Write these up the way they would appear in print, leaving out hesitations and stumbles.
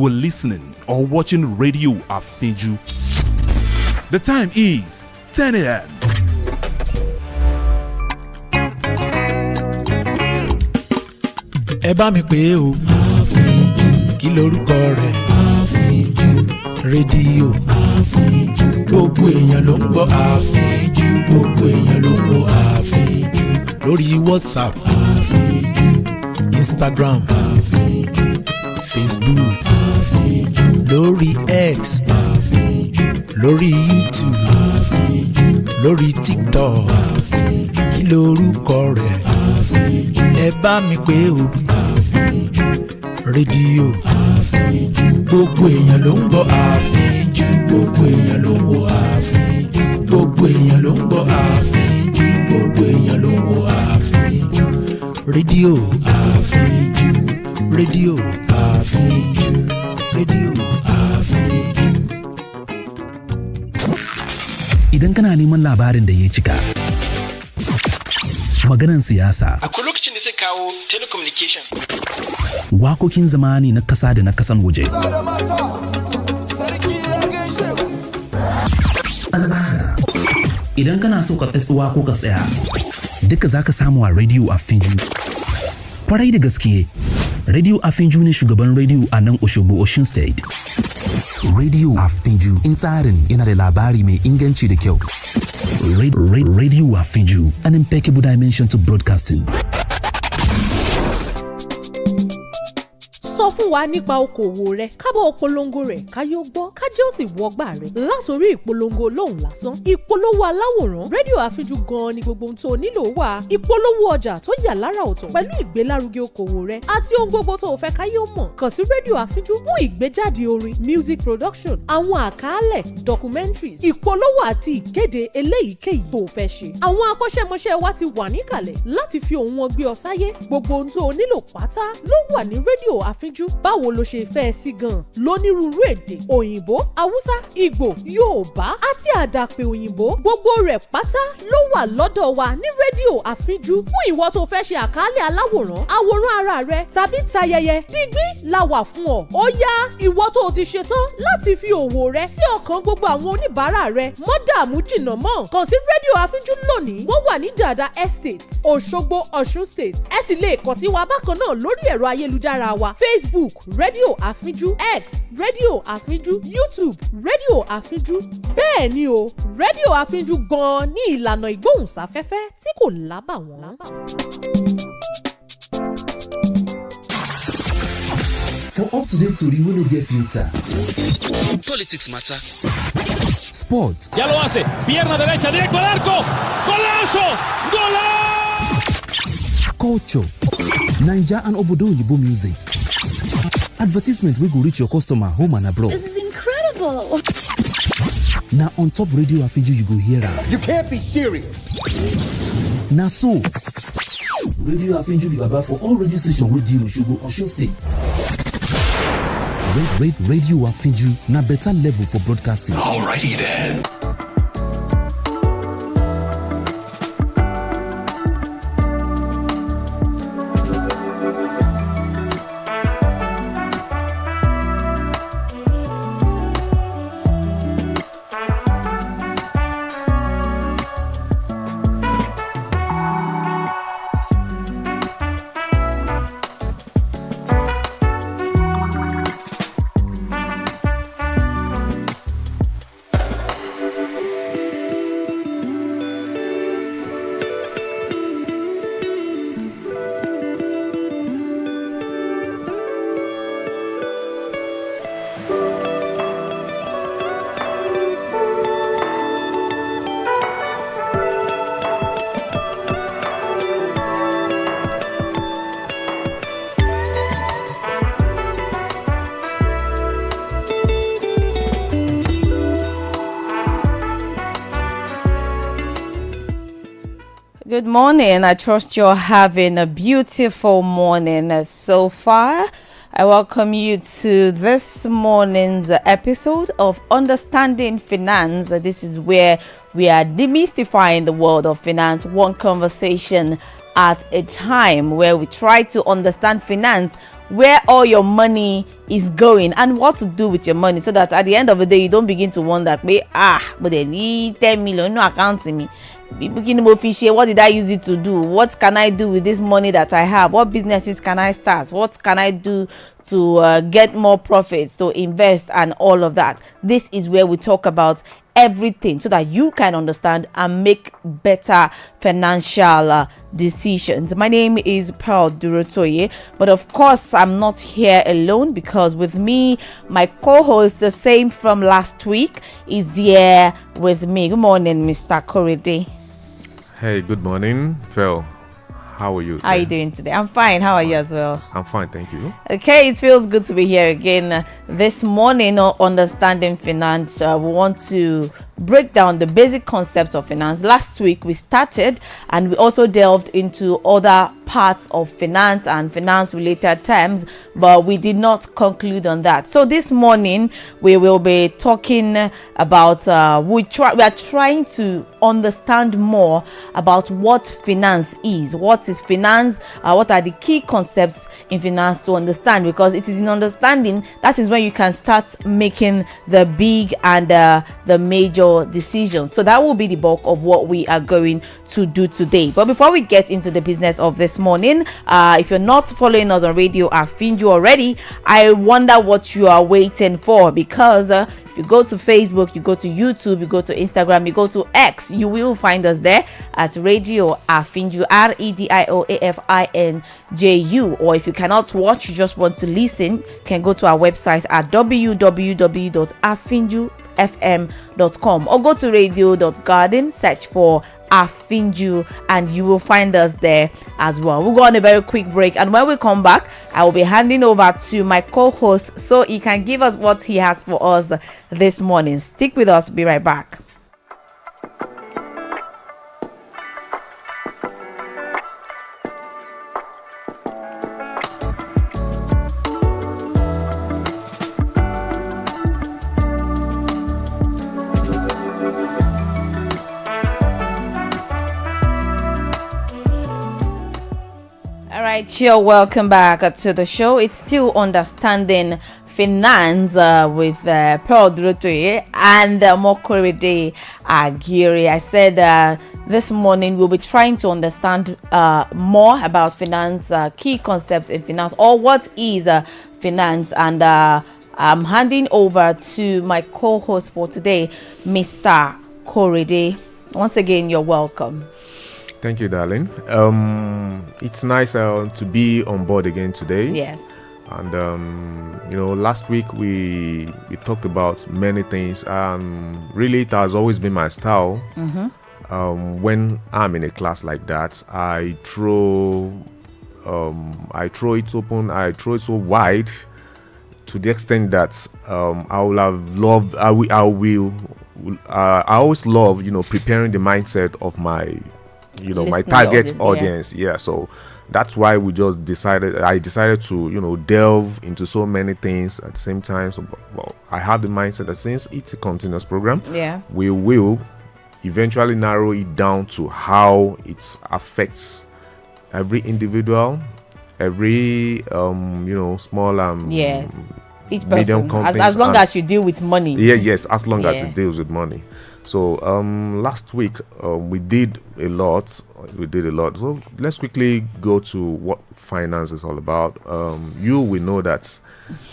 are listening or watching Radio Afiju. The time is 10 a.m. Ẹ bá mi pè o. Àfíjù. Kí lorúkọ rẹ̀? Àfíjù. Rédíò. Àfíjù. Gbogbo èèyàn ló ń gbọ́ àfíjù. Gbogbo èèyàn ló ń gbọ́ àfíjù. Lórí WhatsApp. Àfíjù. Instagram. Àfíjù. Facebook. Àfíjù. Lórí X. Àfíjù. Lórí YouTube. Àfíjù. Lórí TikTok. Àfíjù. Kí lorúkọ rẹ̀? Àfíjù. Ẹ bá mi pè o. Àfíjù. Rédíò. Àfíjù. Gbogbo èèyàn ló ń gbọ́ àfíjù. Gbogbo èèyàn ló ń gbọ́ àfíjù. Gbogbo èèyàn ló ń gbọ́ àfíjù. Gbogbo èèyàn ló ń gbọ́ àfíjù. Rédíò àfíjù. Rédíò àfíjù. Rédíò àfíjù. Idan kana neman labarin da ya cika, maganan siyasa, akwai lokacin da zai kawo telecommunication, wakokin zamani na kasa da na kasan waje, al'ada. Idan kana so ka tsaya ko ka tsaya, duka zaka samu a Radio Afiju. Kwarai da gaske, Radio Afiju ne shugaban radio a nan Osogbo, Osun State. Radio Afiju in tsarin yana da labari mai inganci da kyau. Radio Afiju, an impeccable dimension to broadcasting. Sọ fún wa nípa okòwò rẹ, kábọ̀ ìpolongo rẹ̀ káyé ó gbọ́, kájé ó sì wọgbà rẹ̀. Látòrí ìpolongo lóhùn lásán, ìpolówó aláwòrán, rédíò àfijù gan-an ni gbogbo ohun tó nílò wà. Ìpolówó ọjà tó yà lára ọ̀tọ̀ pẹ̀lú ìgbélárugẹ okòwò rẹ àti ohun gbogbo tó o fẹ́ káyé ó mọ̀. Kàn sí rédíò àfijù fún ìgbéjáde orin, music production, àwọn àkàálẹ̀, documentaries, ìpolówó àti ìkéde eléyìíkéyìí tó o fẹ́ ṣe. Àwọn akọ́ṣẹ́mọṣẹ́ wa ti wà níkàlẹ̀ láti fi ohùn wọn gbé ọ sáyé. Gbogbo ohun tó o nílò pátá ló wà ní rédíò àfijù. Báwo lo ṣe fẹ́ sí gan? Lónírúurú èdè, òyìnbó, Haúsá, Ìgbò, Yorùbá àti àdàpè òyìnbó. Gbogbo rẹ̀ pátá ló wà lọ́dọ̀ wa ní rédíò àfijù. Fún ìwọ tó fẹ́ ṣe àkàálẹ̀ aláwòrán, àwòrán ara rẹ tàbí tayẹyẹ, dígbí la wà fún ọ. Ó yá, ìwọ tó ti ṣetán láti fi òwò rẹ sí ọkàn gbogbo àwọn oníbàárà rẹ. Mọ́ dààmú jìnnà mọ́. Kàn sí rédíò àfijù lónìí. Wọ́n wà ní Dàda Estate, Òṣogbo, Ọ̀ṣun State. Ẹ sì lè kàn sí wa bákan náà lórí ẹ̀rọ ayélujára wa. Facebook, Radio Afiju, X, Radio Afiju, YouTube, Radio Afiju. Bẹ́ẹ̀ ni o, Radio Afiju gan-an ní ìlànà ìgbóhùnsáfẹ́fẹ́ tí kò lábàwọ́n. For up-to-date tori wey no get filter. Politics matter. Sports. Ya lo hace, pierna derecha, directo al arco. ¡Golazo! ¡Golazo! Culture. Naija and Obodo Oyibo music. Advertisement wey go reach your customer home and abroad. This is incredible. Na on top Radio Afiju you go hear am. You can't be serious. Na so. Radio Afiju be baba for all radio stations wey dey Osogbo, Osun State. Radio Afiju na better level for broadcasting. Alrighty then. Good morning. I trust you're having a beautiful morning so far. I welcome you to this morning's episode of Understanding Finance. This is where we are demystifying the world of finance, one conversation at a time where we try to understand finance, where all your money is going and what to do with your money, so that at the end of the day you don't begin to wonder, but they need 10 million no account in me. What did I use it to do? What can I do with this money that I have? What businesses can I start? What can I do to get more profits, to invest, and all of that? This is where we talk about everything so that you can understand and make better financial decisions. My name is Pearl Durotoye, but of course I'm not here alone, because with me, my co-host, the same from last week, is here with me. Good morning, Mr. Korede. Hey, good morning, Phil. How are you? How are you doing today? I'm fine. How are you as well? I'm fine, thank you. Okay, it feels good to be here again this morning on Understanding Finance. We want to break down the basic concepts of finance. Last week we started and we also delved into other parts of finance and finance related terms, but we did not conclude on that. So this morning we will be talking about we are trying to understand more about what finance is. What is finance? What are the key concepts in finance to understand? Because it is in understanding that is when you can start making the big and the major decisions. So that will be the bulk of what we are going to do today. But before we get into the business of this morning, if you're not following us on Radio Afinju already, I wonder what you are waiting for, because if you go to Facebook, you go to YouTube, you go to Instagram, you go to X, you will find us there as Radio Afinju, REDIOAFINJU. Or if you cannot watch, you just want to listen, you can go to our website at www.afinjufm.com or go to radio.garden, search for Afinju, and you will find us there as well. We'll go on a very quick break, and when we come back, I will be handing over to my co-host so he can give us what he has for us this morning. Stick with us, be right back. Welcome back to the show. It's still Understanding Finance with Pearl Durotoye and Mokorede Agiri. I said this morning we'll be trying to understand more about finance, key concepts in finance, or what is finance, and I'm handing over to my co-host for today, Mr. Korede. Once again, you're welcome. Thank you, darling. It's nice to be on board again today. Yes. And last week we talked about many things. Really, it has always been my style. When I'm in a class like that, I throw it open. I throw it so wide, to the extent that I will have loved. I always love preparing the mindset of my my target audience. Yeah, so that's why I decided to delve into so many things at the same time. So I have the mindset that since it's a continuous program, we will eventually narrow it down to how it affects every individual, every small each person, medium companies, as long as you deal with money. Yes, as long as it deals with money. So last week we did a lot. So let's quickly go to what finance is all about. You will know that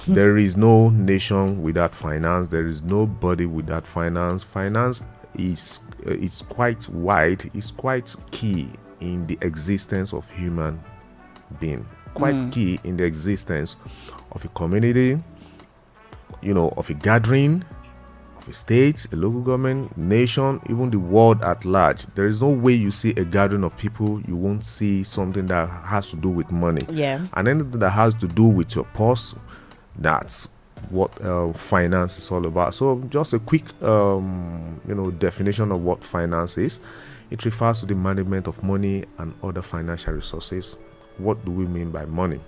there is no nation without finance. There is nobody without finance. Finance is quite wide. It's quite key in the existence of human being. Quite key in the existence of a community, of a gathering, of a state, a local government, nation, even the world at large. There is no way you see a gathering of people, you won't see something that has to do with money. And anything that has to do with your purse, that's what finance is all about. So just a quick definition of what finance is. It refers to the management of money and other financial resources. What do we mean by money?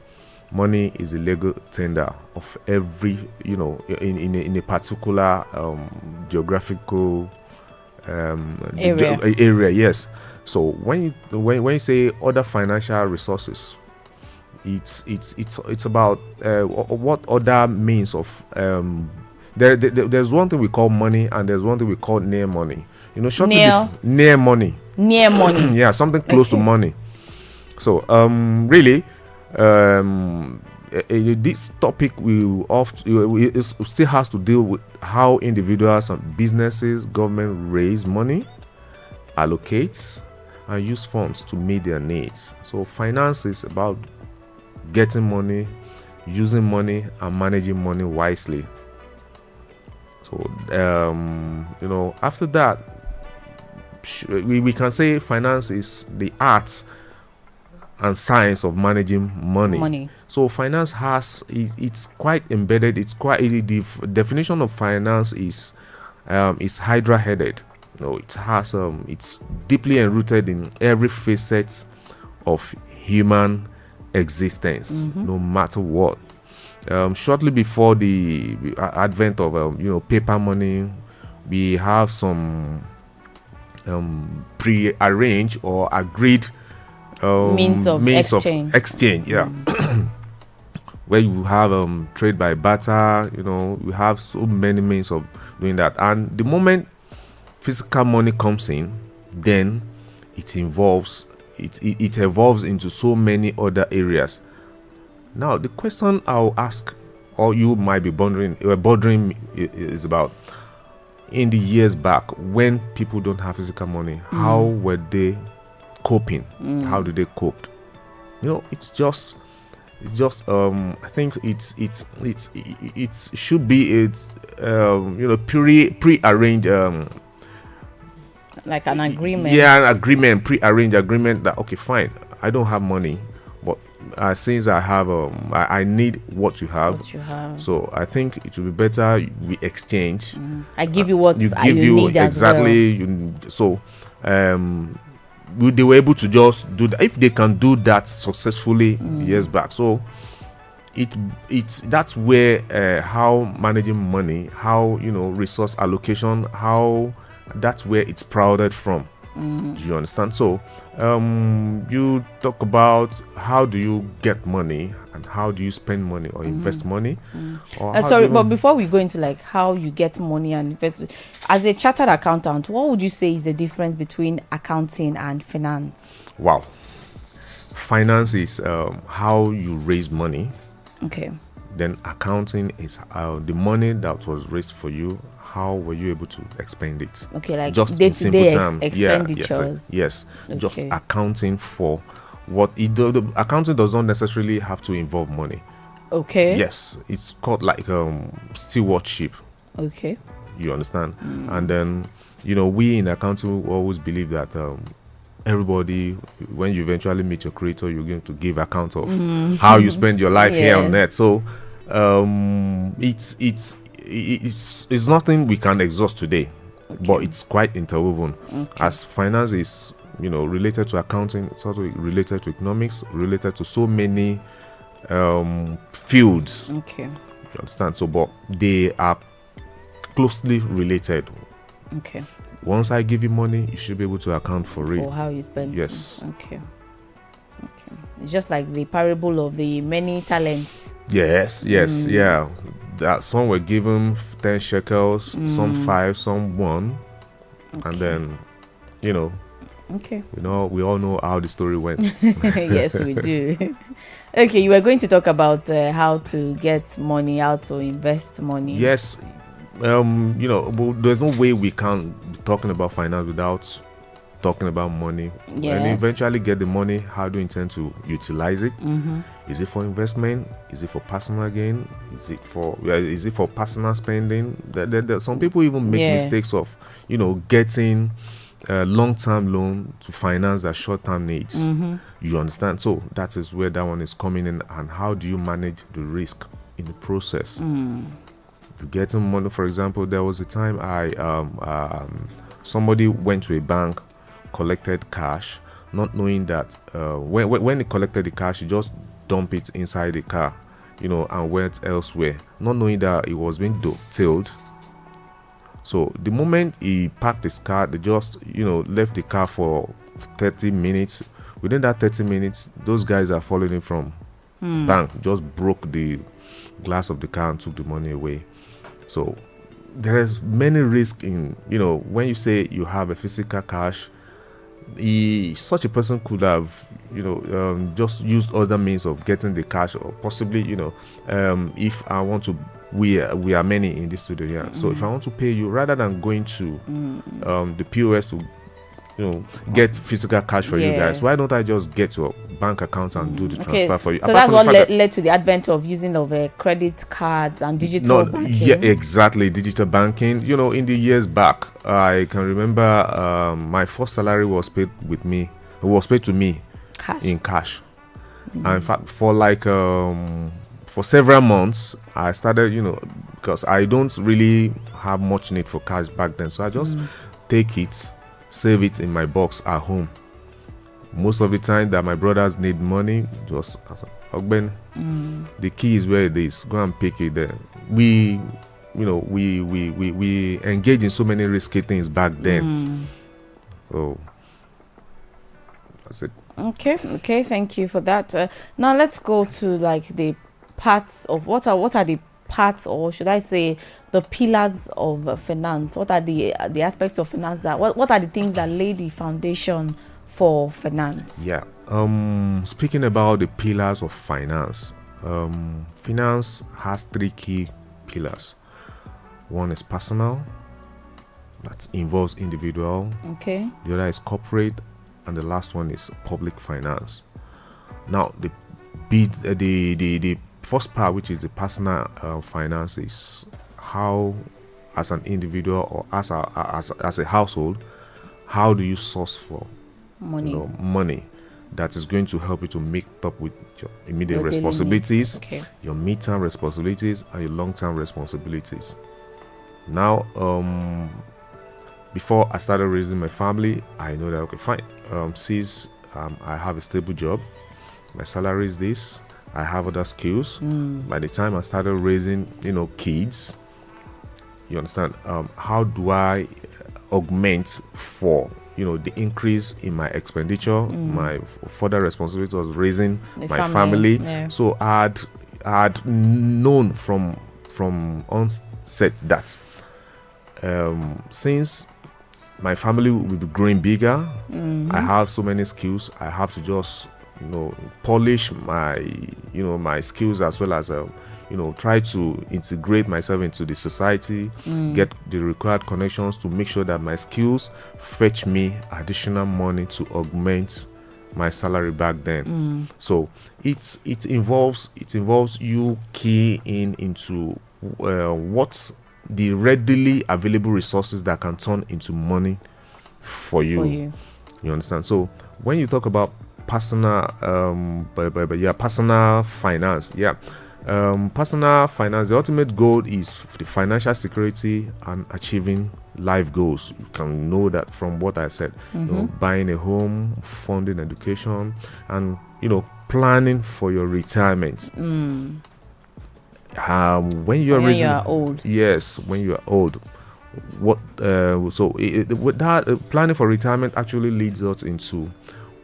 Money is a legal tender of every, in a particular geographical area. Yes. So when you say other financial resources, it's about what other means of there's one thing we call money, and there's one thing we call near money. Near money. Near money. Yeah, something close to money. So really, this topic it still has to deal with how individuals and businesses, government raise money, allocate, and use funds to meet their needs. So finance is about getting money, using money, and managing money wisely. So after that, we can say finance is the art and science of managing money. So finance it's quite embedded. The definition of finance is hydra-headed. It has it's deeply enrooted in every facet of human existence, no matter what. Shortly before the advent of paper money, we have some pre-arranged or agreed means of exchange. Yeah. Where you have trade by barter. We have so many means of doing that, and the moment physical money comes in, then it evolves into so many other areas. Now the question I'll ask, or you might be bothering me, is about, in the years back when people don't have physical money, how were they coping? How did they cope? It's just I think it should be pre-arranged, like an agreement. Yeah, an agreement, pre-arranged agreement that, okay, fine, I don't have money, but since I have I need what you have. So I think it will be better we exchange. I give you what you need exactly as well. So they were able to just do that. If they can do that successfully years back, so that's where how managing money, how resource allocation, how that's where it's prouded from. Do you understand? So you talk about how do you get money and how do you spend money or invest money. But before we go into like how you get money and invest, as a chartered accountant, what would you say is the difference between accounting and finance? Wow. Finance is how you raise money. Okay. Then accounting is the money that was raised for you. How were you able to expend it? Okay, like just day in simple terms. expenditures. Yes. Okay. Just accounting for what the accounting does not necessarily have to involve money. Okay. Yes, it's called like stewardship. Okay. You understand? And then we in accounting always believe that everybody, when you eventually meet your creator, you're going to give account of how you spend your life here on earth. So it's nothing we can exhaust today, but it's quite interwoven. As finance is related to accounting, it's also related to economics, related to so many fields. Okay. You understand? So but they are closely related. Okay. Once I give you money, you should be able to account for it. For how you spend. Yes. Okay. It's just like the parable of the many talents. Yes. Yeah. That some were given 10 shekels, some 5, some 1, and then Okay. we all know how the story went. Yes, we do. Okay, you were going to talk about how to get money, how to invest money. Yes. There's no way we can be talking about finance without talking about money. Yes. And eventually get the money, how do you intend to utilize it? Is it for investment? Is it for personal gain? Is it for personal spending? Some people even make mistakes of getting a long-term loan to finance their short-term needs. You understand? So that is where that one is coming in. And how do you manage the risk in the process? To getting money, for example, there was a time somebody went to a bank, collected cash, not knowing that when he collected the cash, he just dumped it inside the car, and went elsewhere, not knowing that it was being dovetailed So the moment he parked his car, they just, left the car for 30 minutes. Within that 30 minutes, those guys are following him from bank, just broke the glass of the car and took the money away. So there is many risks in, when you say you have a physical cash, such a person could have, just used other means of getting the cash, or possibly, if I want to, we are many in this studio here. So if I want to pay you, rather than going to the POS to, get physical cash for you guys, why don't I just get your bank account and do the transfer for you? So that's what led to the advent of using of credit cards and digital banking. Yeah, exactly, digital banking. In the years back, I can remember my first salary was paid to me in cash. And in fact, for several months, I started, because I don't really have much need for cash back then, so I just take it, save it in my box at home. Most of the time that my brothers need money, just Ogben, the key is where it is. Go and pick it there. We engage in so many risky things back then. So that's it. Okay. Thank you for that. Now let's go to the parts of what are the parts, or should I say the pillars of finance? What are the aspects of finance that what are the things that lay the foundation for finance? Yeah. Speaking about the pillars of finance, finance has 3 key pillars. One is personal, that involves individual. Okay. The other is corporate, and the last one is public finance. Now, the first part, which is the personal finance, is how, as an individual or as a household, how do you source for money that is going to help you to make up with your immediate responsibilities, your midterm responsibilities, and your long-term responsibilities. Now, before I started raising my family, I know that, okay, fine, since I have a stable job, my salary is this, I have other skills. By the time I started raising, kids, you understand, how do I augment for, the increase in my expenditure, my further responsibility was raising my family. Yeah. So I had known from onset that since my family will be growing bigger, I have so many skills, I have to just polish my skills, as well as try to integrate myself into the society, get the required connections to make sure that my skills fetch me additional money to augment my salary back then. So it involves you keying into what the readily available resources that can turn into money for you. You understand? So when you talk about personal personal finance, personal finance, the ultimate goal is the financial security and achieving life goals. You can know that from what I said, buying a home, funding education, and planning for your retirement. When you are old. Yes, when you are old. With that planning for retirement actually leads us into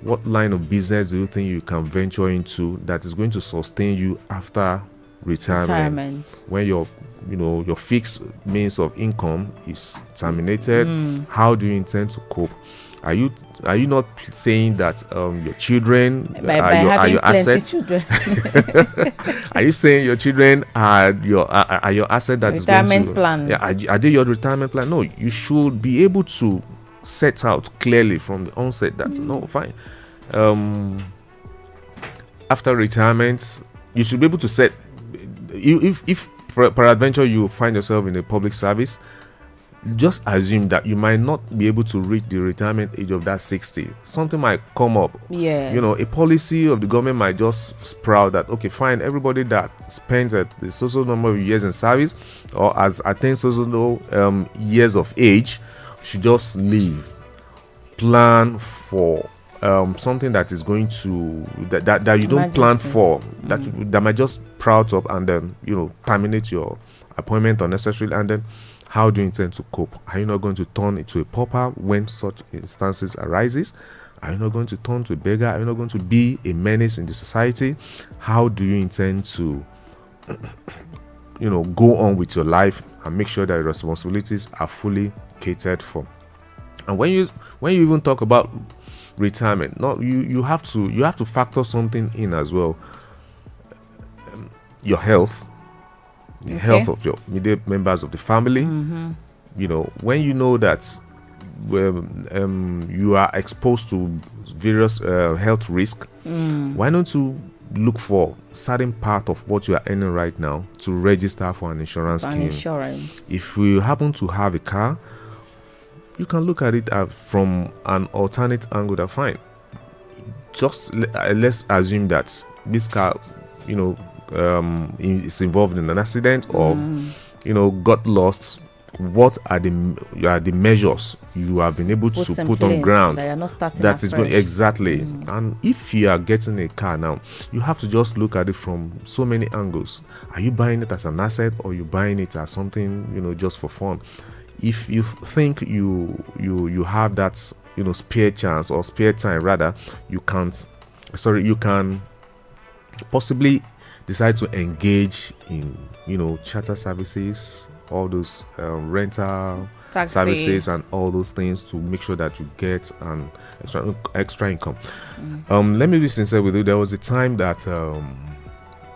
what line of business do you think you can venture into that is going to sustain you after retirement? When your fixed means of income is terminated, how do you intend to cope? Are you not saying that your children are your assets? Are you saying your children are your asset that retirement is going to plan? Yeah, are they your retirement plan? No, you should be able to set out clearly from the onset that no, fine. After retirement, you should be able to set. If peradventure you find yourself in a public service, just assume that you might not be able to reach the retirement age of that 60. Something might come up. Yeah. A policy of the government might just sprout that, okay, fine, everybody that spends the social number of years in service or has attained social years of age should just leave. Plan for something that is going to that you don't plan for, that might just sprout up and then terminate your appointment unnecessarily, and then How do you intend to cope? Are you not going to turn into a pauper when such instances arises? Are you not going to turn to a beggar? Are you not going to be a menace in the society? How do you intend to go on with your life and make sure that your responsibilities are fully catered for? And when you even talk about retirement, you have to factor something in as well. Your health, the health of your immediate members of the family. When you know that you are exposed to various health risks, why don't you look for certain part of what you are earning right now to register for an insurance scheme? If you happen to have a car, you can look at it from an alternate angle. That's fine. Just let's assume that this car, is involved in an accident or got lost. What are the measures you have been able to put on ground that is going exactly? And if you are getting a car now, you have to just look at it from so many angles. Are you buying it as an asset, or you buying it as something just for fun? If you think you have that spare chance or spare time rather, you can possibly decide to engage in charter services, all those rental taxi services and all those things to make sure that you get an extra income. Let me be sincere with you. There was a time that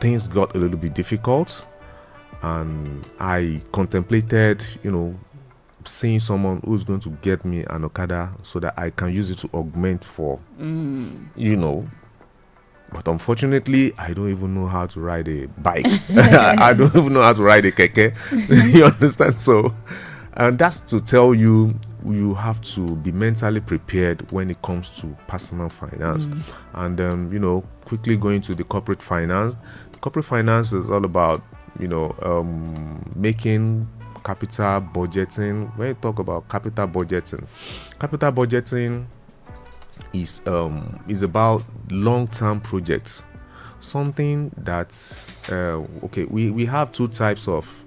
things got a little bit difficult, and I contemplated seeing someone who's going to get me an Okada so that I can use it to augment for but unfortunately I don't even know how to ride a bike. I don't even know how to ride a keke. You understand? So and that's to tell you have to be mentally prepared when it comes to personal finance. And quickly going to the corporate finance. The corporate finance is all about making capital budgeting. When you talk about capital budgeting is about long-term projects. Something that we have two types of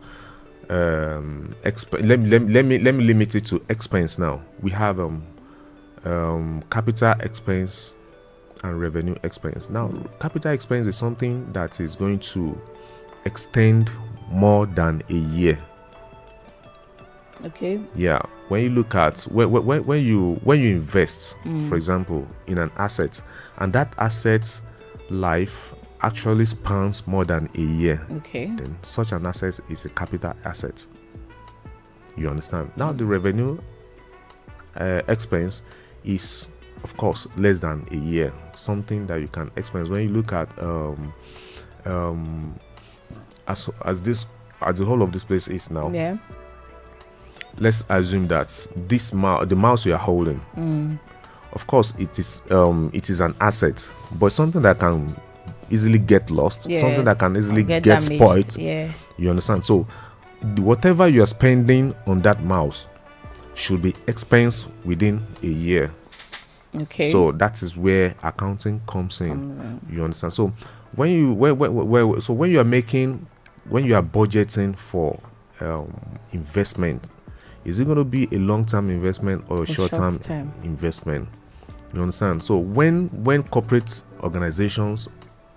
let me limit it to expense now. We have capital expense and revenue expense. Now, capital expense is something that is going to extend more than a year. Okay. Yeah. When you look at when you invest, for example, in an asset, and that asset life actually spans more than a year, then such an asset is a capital asset. You understand? Now, the revenue expense is, of course, less than a year. Something that you can expense. When you look at as the whole of this place is now. Yeah. Let's assume that the mouse you are holding, of course, it is an asset, but something that can easily get lost, something that can easily get spoiled. Yeah. You understand? So, whatever you are spending on that mouse should be expensed within a year. Okay. So that is where accounting comes in. You understand? So when you are budgeting for investment, is it going to be a long-term investment or a short-term investment? You understand? So when corporate organizations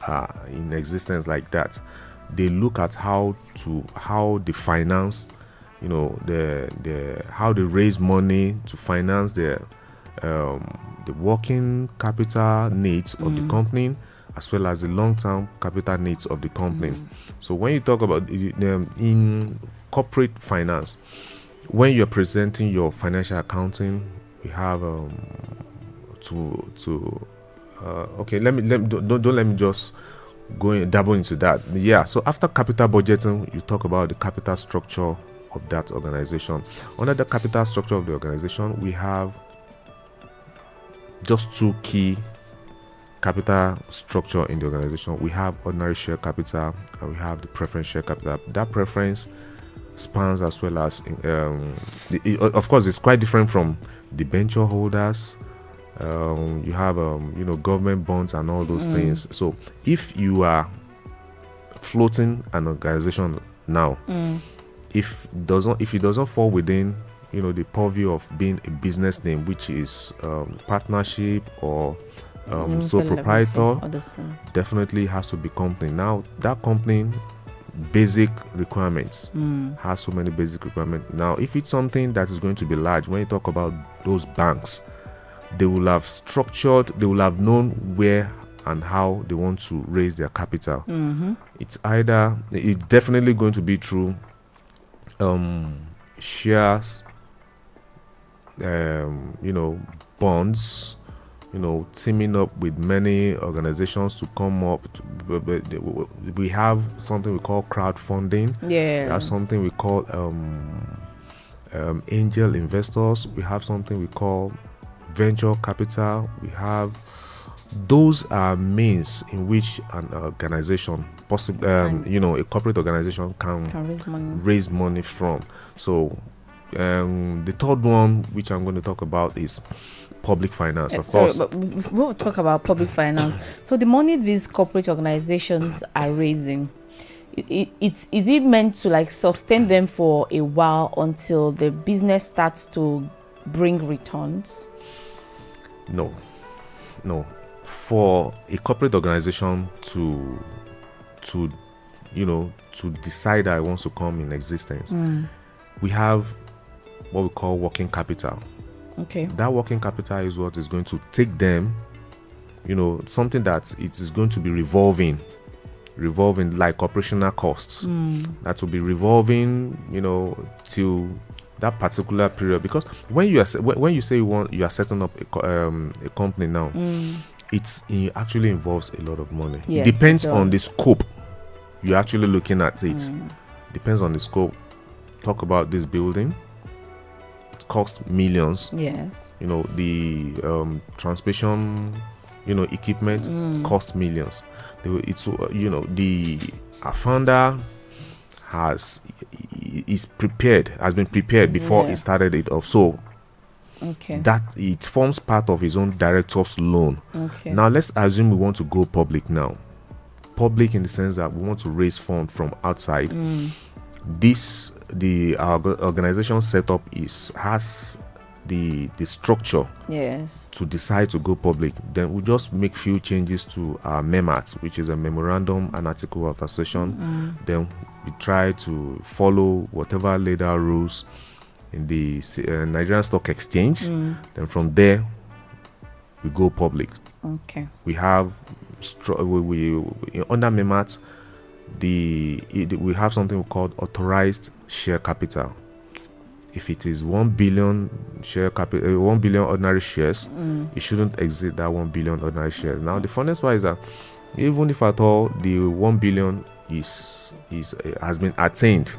are in existence like that, they look at how they finance, how they raise money to finance the working capital needs of the company, as well as the long-term capital needs of the company. So when you talk about in corporate finance, when you're presenting your financial accounting, we have don't let me just dabble into that. Yeah, so after capital budgeting, you talk about the capital structure of that organization. Under the capital structure of the organization, we have just two key capital structure in the organization. We have ordinary share capital and we have the preference share capital. That preference spans as well as of course it's quite different from the debenture holders. You have government bonds and all those things. So if you are floating an organization now, if it doesn't fall within the purview of being a business name, which is partnership or sole proprietor, definitely has to be company. Now that company basic requirements has so many basic requirements. Now if it's something that is going to be large, when you talk about those banks, they will have known where and how they want to raise their capital. It's definitely going to be through shares, bonds, teaming up with many organizations to come up. We have something we call crowdfunding. Yeah. We have something we call angel investors. We have something we call venture capital. Those are means in which an organization, a corporate organization can raise money from. So the third one, which I'm going to talk about, is public finance. Of course, but we'll talk about public finance. So the money these corporate organizations are raising, is it meant to sustain them for a while until the business starts to bring returns? No. For a corporate organization to decide that it wants to come in existence, we have what we call working capital. Okay. That working capital is what is going to take them, something that it is going to be revolving like operational costs. That will be revolving, till that particular period. Because when you say you are setting up a company now, it actually involves a lot of money. Yes, it depends on the scope you're actually looking at it. Depends on the scope. Talk about this building. It costs millions. Yes. The transmission, equipment, it costs millions. The founder has been prepared before he started it off. So that it forms part of his own director's loan. Now let's assume we want to go public now. Public in the sense that we want to raise funds from outside. Our organization setup has the structure to decide to go public. Then we just make few changes to our MEMAT, which is a memorandum and article of association. Then we try to follow whatever legal rules in the Nigerian Stock Exchange. Then from there we go public. We have under MEMAT, we have something called authorized share capital. If it is 1 billion share capital, 1 billion ordinary shares, it shouldn't exceed that 1 billion ordinary shares. Now the funniest part is that even if at all the 1 billion has been attained,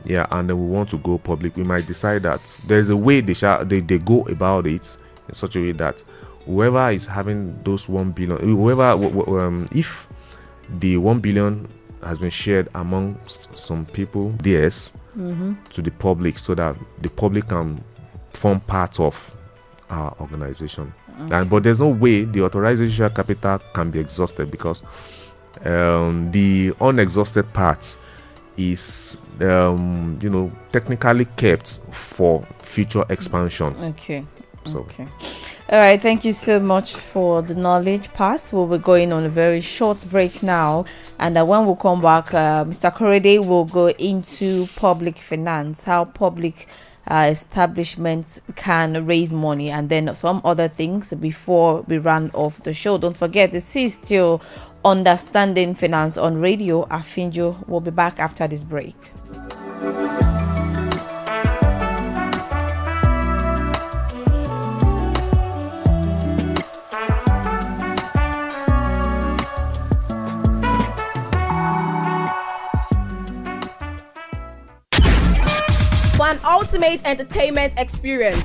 and then we want to go public, we might decide that there's a way they go about it in such a way that whoever is having those 1 billion, if the 1 billion has been shared amongst some people, to the public, so that the public can form part of our organization. But there's no way the authorization capital can be exhausted, because the unexhausted part is technically kept for future expansion. All right, thank you so much for the knowledge pass. We'll be going on a very short break now, and when we come back, Mr. Korede will go into public finance, how public establishments can raise money, and then some other things before we run off the show. Don't forget, this is still Understanding Finance on Radio Afinjo. We'll be back after this break. For an ultimate entertainment experience.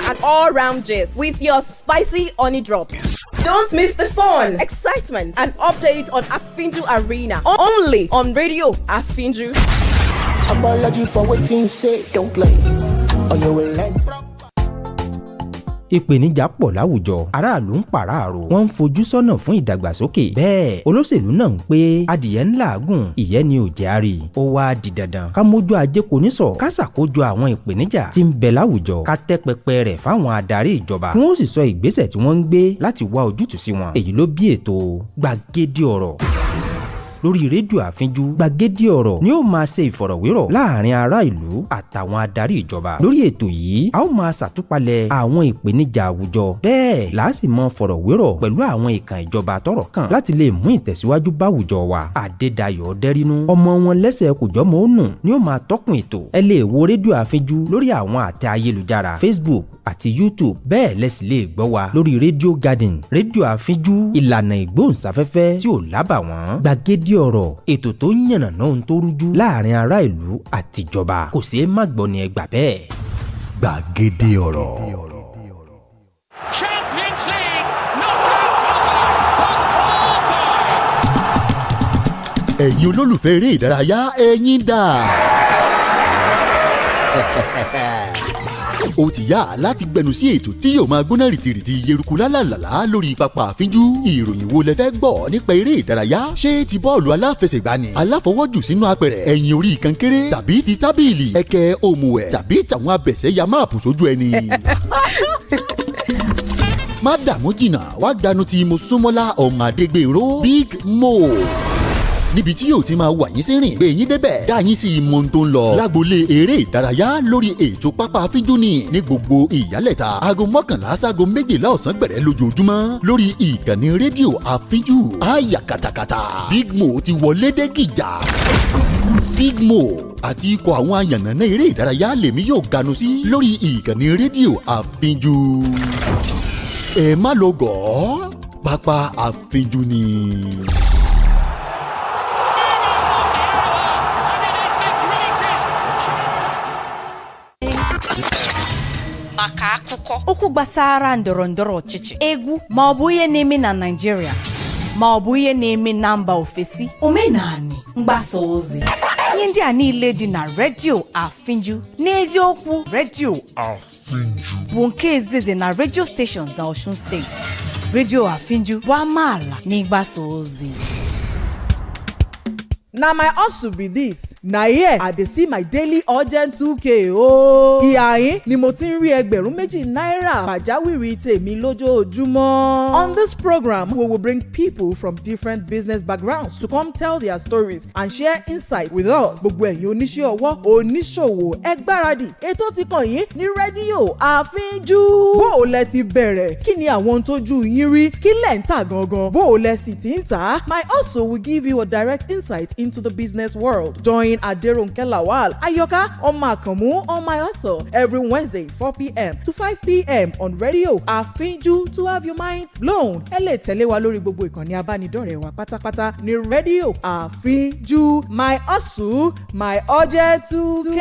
An all-round gist with your spicy honey drops. Don't miss the fun, excitement, and updates on Afinju Arena. Only on Radio Afinju. Apology for waiting, say don't play, or you will learn. ìpèníjà pọ̀ láwùjọ aráàlú ń pàráàrò wọ́n ń fojú sọ́nà fún ìdàgbàsókè bẹ́ẹ̀ olóṣèlú náà ń pé adìyẹ ń làágùn ìyẹ́ ni ò jẹ́ àrí ó wá di dandan ká mójú ajé kò ní sọ ká ṣàkójọ àwọn ìpèníjà tí ń bẹ láwùjọ ká tẹ́ pẹpẹ rẹ̀ fáwọn adarí ìjọba kí wọ́n sì sọ ìgbésẹ̀ tí wọ́n ń gbé láti wá ojútùú sí wọn èyí ló bí ètò gbàgede ọ̀rọ̀ lórí rédíò àfínjú gbàgede ọ̀rọ̀ ni ó máa ṣe ìfọ̀rọ̀wérọ̀ láàrin ará ìlú àtàwọn adarí ìjọba lórí ètò yìí a ó máa ṣàtúpalẹ̀ àwọn ìpèníjà àwùjọ bẹ́ẹ̀ láàsì mọ fọ̀rọ̀wérọ̀ pẹ̀lú àwọn ìkàn ìjọba tọ́rọ̀ kàn láti lè mú ìtẹ̀síwájú báwùjọ wa Adédayọ̀ Dẹ́rínú ọmọ wọn lẹ́sẹ̀ kòjọ́mọ ó nù ni ó máa tọ́kùn ètò ẹ lè wo rédíò àfínjú lórí àwọn àtẹ ayélujára Facebook àti YouTube bẹ́ẹ̀ lẹ́sìn lè gbọ́ wa lórí rédíò Garden rédíò àfínjú ìlànà ìgbóhùnsáfẹ́fẹ́ tí ò lábàwọ́n gbàgede ọ̀rọ̀ ètò tó ń yànnàná ohun tó rújú láàrin ará ìlú àtijọba kò ṣeé má gbọ́ ni ẹ gbà bẹ́ẹ̀. gbàgede ọ̀rọ̀. Champions League knockout time. ẹ̀yin olólùfẹ́ eré ìdárayá ẹ̀yin dà. ó ti yá láti gbẹnu sí ètò tí yóò máa gbóná rìtìrìtì yeruku lálàlàlá lórí pápá àfínjú ìròyìn wo lẹ fẹ́ gbọ́ nípa eré ìdárayá ṣé ti bọ́ọ̀lù aláfẹsẹ̀gbá ni aláfọwọ́jù sínú apẹ̀rẹ̀ ẹ̀yìn orí kankéré tàbí ti tábìlì ẹ̀kẹ́ òmùwẹ̀ tàbí tàwọn abẹ̀sẹ̀ ya máàpù sójú ẹni. má dààmú jìnnà wá gbanú tí mo súnmọ́lá ọmọ adégbèrò Big Mo níbi tí yóò ti máa wà yín sí rìn gbé yín débẹ̀ já yín sí ìmọ̀ tó ń lọ lágbolé eré ìdárayá lórí ètò pápá àfínjú ni ní gbogbo ìyálẹ̀ta aago 11 sáago 12 ọ̀sán gbẹ̀rẹ̀ lójoojúmọ́ lórí ìkànnì rédíò àfínjú àyà kàtàkàtà Big Mo ti wọlé dé gìjà Big Mo àti ikọ̀ àwọn àyànnà eré ìdárayá lèmi yóò ganu sí lórí ìkànnì rédíò àfínjú ẹ má lọ gọ̀ọ́ pápá àfínjú ni. maka akụkọ okwu gbasara ndọrọndọrọ ọchịchị egwu ma ọ bụ ihe na-eme na Naịjirịa ma ọ bụ ihe na-eme na mba ofesi omenani mgbasa ozi ihe ndị a niile dị na redio Afinju n'eziokwu redio Afinju bụ nke izizi na radio stations na Osun steeti redio Afinju bụ amaala n'ịgbasa ozi. na my hustle be this na here I dey see my daily urgent 2k ooo. ìhà yín ni mo ti ń rí ẹgbẹ̀rún méjì náírà pàjáwìrì tèmi lójoojúmọ́. On this program we will bring people from different business backgrounds to come tell their stories and share insights with us. gbogbo ẹ̀yin oníṣẹ́ ọwọ́ oníṣòwò ẹ gbáradì ètò ti kàn yín ní rédíò Àfínjú. bó o lẹ ti bẹ̀rẹ̀ kí ni àwọn tójú yín rí kí lẹ̀ ń tà gangan bó o lẹ sì ti ń tà. My hustle will give you a direct insight into the business world. Join Aderonke Lawal, Ayoka Ọmọ Àkànmú on My Hustle every Wednesday 4 p.m. to 5 p.m. on Radio Àfínjú to have your minds blown. Ẹ lè tẹ̀lé wa lórí gbogbo ìkànnì abánidọ́rẹ̀ẹ́ wa pátápátá ní Radio Àfínjú. My Hustle, my urgent 2k.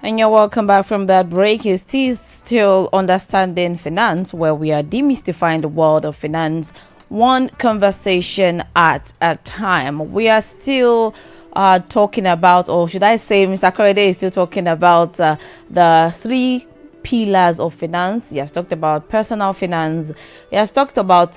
And you're welcome back from that break. It's still Understanding Finance, where we are demystifying the world of finance, one conversation at a time. We are still talking about, or should I say, Mr. Korede is still talking about the three pillars of finance. He has talked about personal finance. He has talked about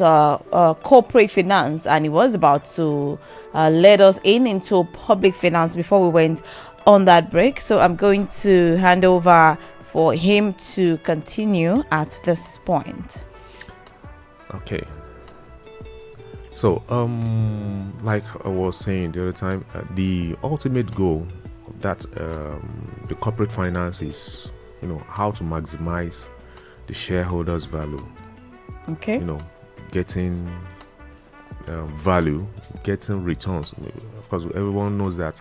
corporate finance, and he was about to lead us into public finance before we went on that break. So I'm going to hand over for him to continue at this point. Okay. So, like I was saying the other time, the ultimate goal of that, the corporate finance is, how to maximize the shareholders' value. Okay. Getting value, getting returns. Of course, everyone knows that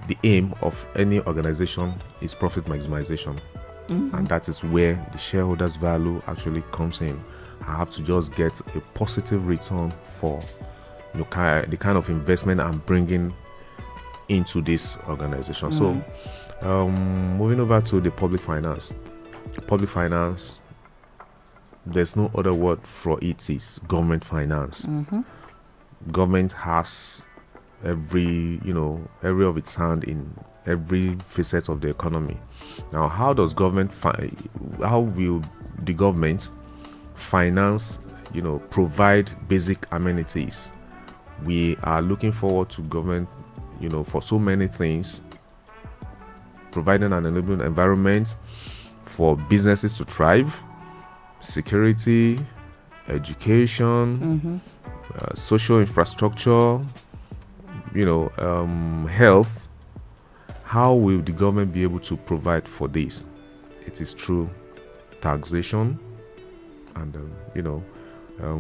the aim of any organization is profit maximization. Mm-hmm. And that is where the shareholders' value actually comes in. I have to just get a positive return for the kind of investment I'm bringing into this organization. So moving over to the public finance. Public finance, there's no other word for it, is government finance. Government has every of its hand in every facet of the economy. Now, how will the government finance, provide basic amenities? We are looking forward to government, for so many things, providing an enabling environment for businesses to thrive, security, education, social infrastructure, health. How will the government be able to provide for this? It is through taxation and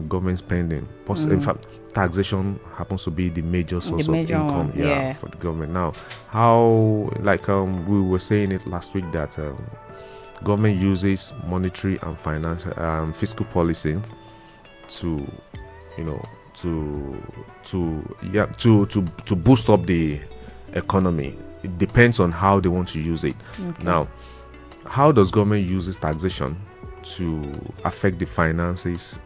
government spending. In fact, taxation happens to be the major source of income for the government. Now, how, we were saying it last week, that government uses monetary and financial fiscal policy to boost up the economy. It depends on how they want to use it. Now, how does government use taxation to affect the finances,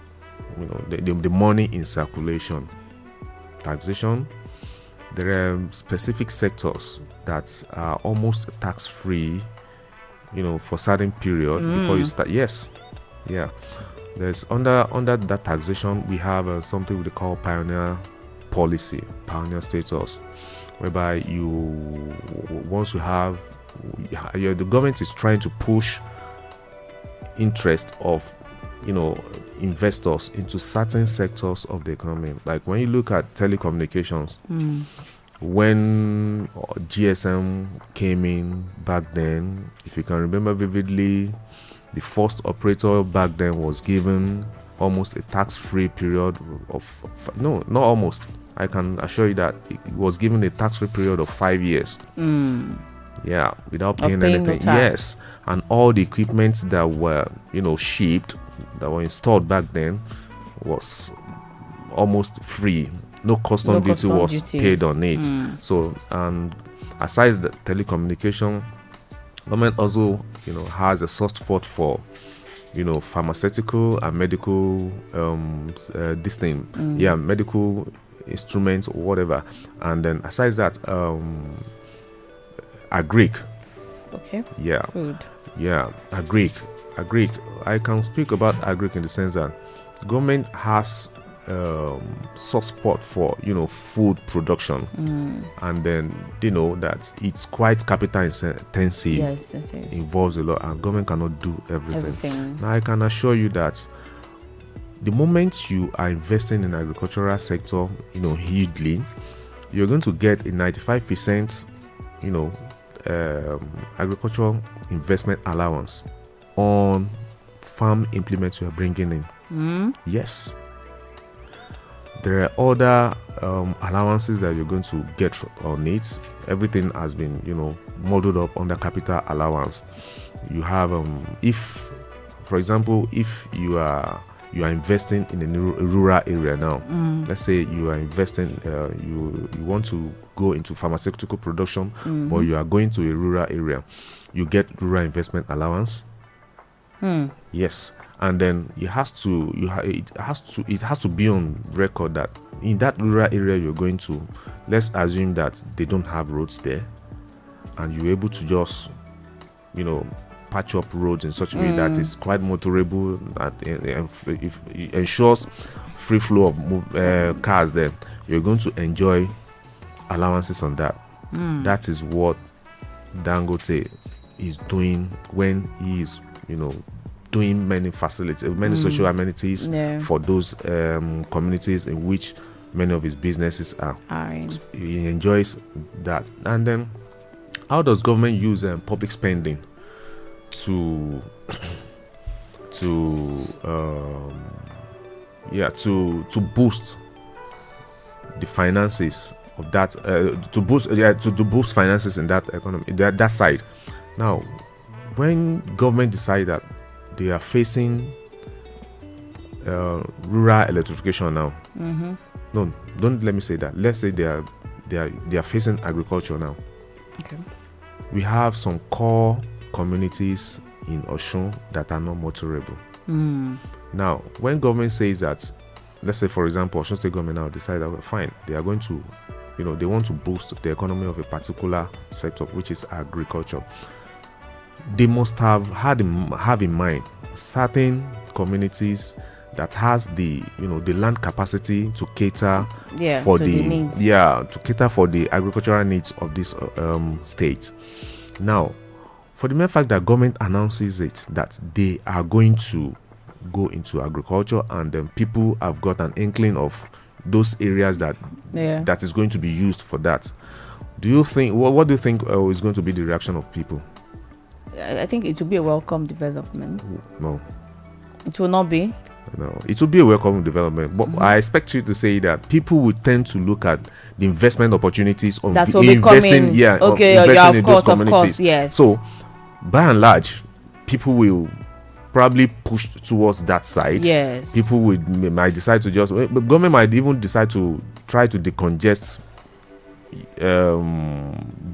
the money in circulation? Taxation, there are specific sectors that are almost tax-free, for certain period before you start. There's under that taxation, we have something we call pioneer policy, pioneer status, whereby once you have, the government is trying to push interest of investors into certain sectors of the economy. Like when you look at telecommunications, when GSM came in back then, if you can remember vividly, the first operator back then was given almost a tax-free period of no, not almost. I can assure you that it was given a tax-free period of 5 years. Without paying anything. No yes, and all the equipment that were shipped, that were installed back then, was almost free. No custom duty was paid on it. So, and aside the telecommunication, government also has a soft spot for pharmaceutical and medical medical instruments or whatever. And then aside that, agric. Food. Agric. I can speak about agric in the sense that government has soft spot for food production, and then they know that it's quite capital intensive. Yes, it is. Involves a lot, and government cannot do everything. Now, I can assure you that the moment you are investing in agricultural sector, hugely, you're going to get a 95%, agricultural investment allowance on farm implements you are bringing in. Yes. There are other allowances that you're going to get on it. Everything has been, modeled up under capital allowance. You have, if, for example, if you are investing in a rural area now, let's say you are investing, you want to go into pharmaceutical production, or you are going to a rural area, you get rural investment allowance. Yes. And then it has to be on record that in that rural area you're going to, let's assume that they don't have roads there, and you're able to just patch up roads in such a way that it's quite motorable, that it ensures free flow of cars there. You're going to enjoy allowances on that. That is what Dangote is doing when he is doing many facilities, many social amenities for those communities in which many of his businesses are. He enjoys that. And then, how does government use public spending to boost the finances of that, to boost finances in that economy, that side? Now, when government decide that they are facing rural electrification now. No, don't let me say that. Let's say they are they are facing agriculture now. Okay. We have some core communities in Osun that are not motorable. Now, when government says that, let's say for example, Osun State government now decide that fine, they are going to, they want to boost the economy of a particular sector, which is agriculture. They must have in mind certain communities that has the the land capacity to cater for the needs. To cater for the agricultural needs of this state. Now, for the mere fact that government announces it that they are going to go into agriculture, and then people have got an inkling of those areas that is going to be used for that. Do you think what do you think is going to be the reaction of people? I think it will be a welcome development. No, it will not be. No, it will be a welcome development, but I expect you to say that people will tend to look at the investment opportunities of investing, investing in those communities. Of course, yes. So, by and large, people will probably push towards that side. Yes. People might decide to but government might even decide to try to decongest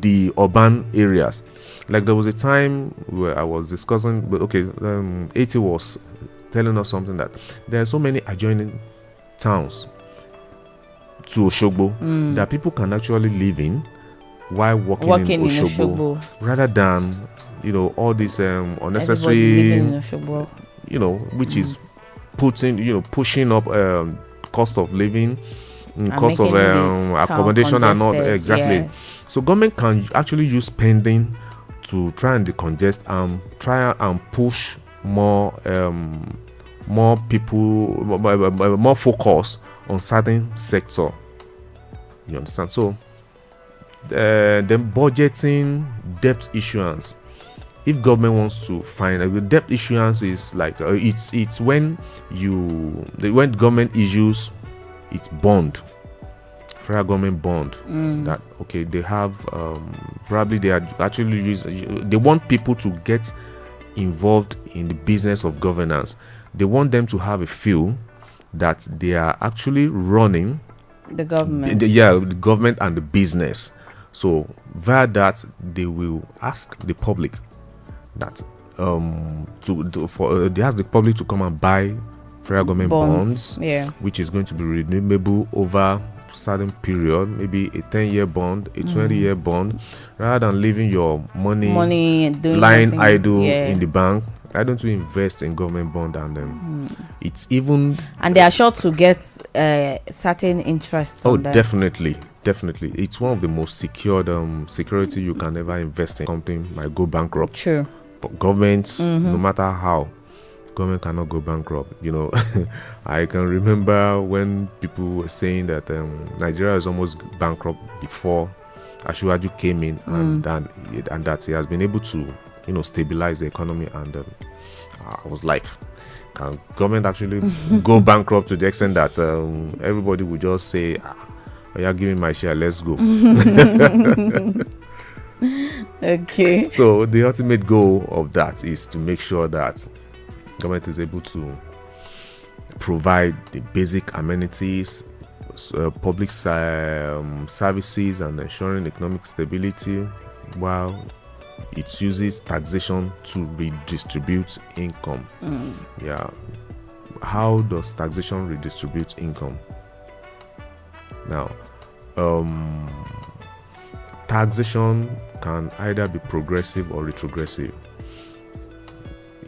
the urban areas. Like there was a time where I was discussing, but AT was telling us something that there are so many adjoining towns to Oshogbo that people can actually live in while working in Oshogbo, rather than all this unnecessary which is pushing up cost of living, cost of accommodation and not exactly. Yes. So government can actually use spending to try and decongest and try and push more people, more focus on certain sector. You understand? So then budgeting, debt issuance. If government wants to find debt issuance is like it's when government issues its bond, federal government bond, that they have probably they are actually they want people to get involved in the business of governance. They want them to have a feel that they are actually running the government. The government and the business. So via that, they will ask the public that they ask the public to come and buy federal government bonds, which is going to be renewable over certain period, maybe a 10-year bond, a 20-year bond, rather than leaving your money lying idle in the bank. Why don't we invest in government bond? And it's even, and they are sure to get certain interest. Oh, definitely. It's one of the most secured security you can ever invest in. Something might go bankrupt. True. But government, no matter how, government cannot go bankrupt. I can remember when people were saying that Nigeria is almost bankrupt before Asiwaju came in, and that he has been able to stabilize the economy. And I was like, can government actually go bankrupt to the extent that everybody would just say, "You're giving my share, let's go." Okay. So the ultimate goal of that is to make sure that government is able to provide the basic amenities, public services, and ensuring economic stability, while it uses taxation to redistribute income. How does taxation redistribute income? Now, taxation can either be progressive or retrogressive.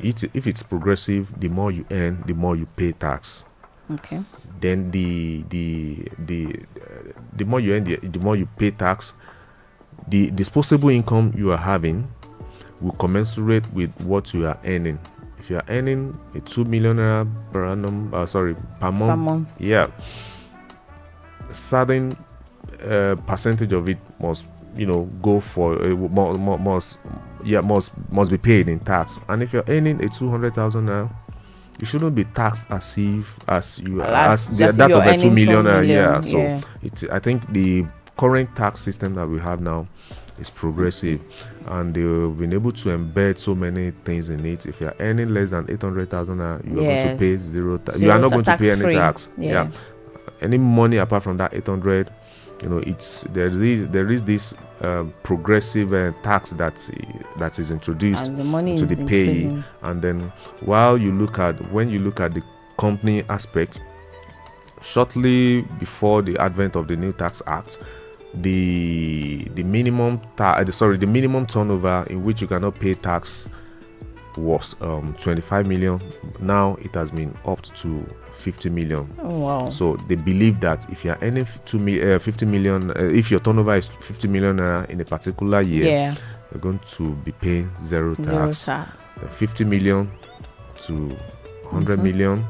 If it's progressive, the more you earn, the more you pay tax. Okay. Then the more you earn, the more you pay tax. The disposable income you are having will commensurate with what you are earning. If you are earning a 2 million naira per annum, per month. Yeah, a certain percentage of it must go for must be paid in tax. And if you're earning a 200,000 naira, you shouldn't be taxed as you are that of a 2 million naira. So I think the current tax system that we have now is progressive, and they've been able to embed so many things in it. If you're earning less than 800,000 naira, you're going to pay zero tax. You are not going to pay any tax. Any money apart from that 800, there is this progressive tax that is introduced and the money to is the payee, increasing. and then when you look at the company aspect, shortly before the advent of the new tax act, the minimum turnover in which you cannot pay tax was 25 million. Now it has been upped to 50 million. Oh, wow. So they believe that if you are earning 50 million, if your turnover is 50 million in a particular year, you're going to be paying zero tax. 50 million to 100 million,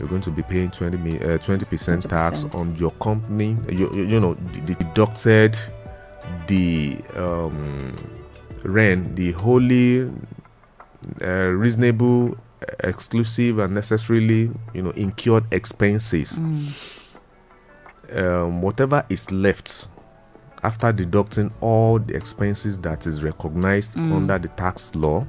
you're going to be paying 20% tax on your company. The deducted the rent, the wholly reasonable, exclusive, and necessarily incurred expenses. Whatever is left after deducting all the expenses that is recognized under the tax law.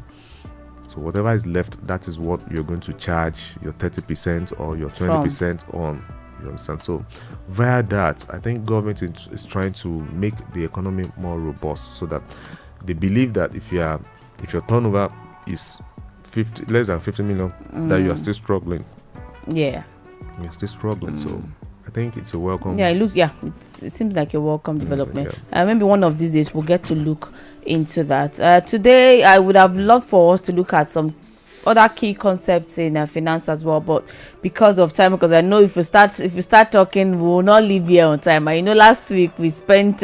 So whatever is left, that is what you're going to charge your 30% or your 20% on. You understand? So via that, I think government is trying to make the economy more robust, so that they believe that if your turnover is less than 50 million, that you are still struggling. Yeah. You're still struggling. So I think it's a welcome. It seems like a welcome development. Maybe one of these days we'll get to look into that. Today, I would have loved for us to look at some other key concepts in finance as well, but because of time, because I know if we start talking, we will not leave here on time. Last week we spent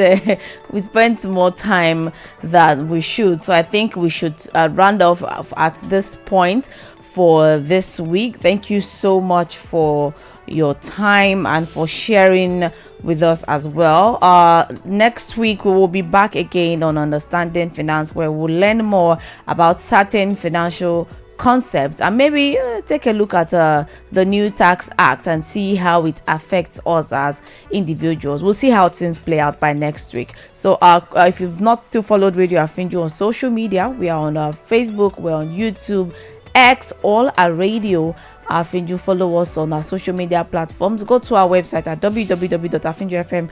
more time than we should, so I think we should round off at this point for this week. Thank you so much for your time and for sharing with us as well. Next week we will be back again on Understanding Finance, where we'll learn more about certain financial concepts and maybe take a look at the new tax act and see how it affects us as individuals. We'll see how things play out by next week. So if you've not still followed Radio Afinju on social media, we are on Facebook, we're on YouTube, X, all our Radio Afinju. Follow us on our social media platforms. Go to our website at www.afinjufm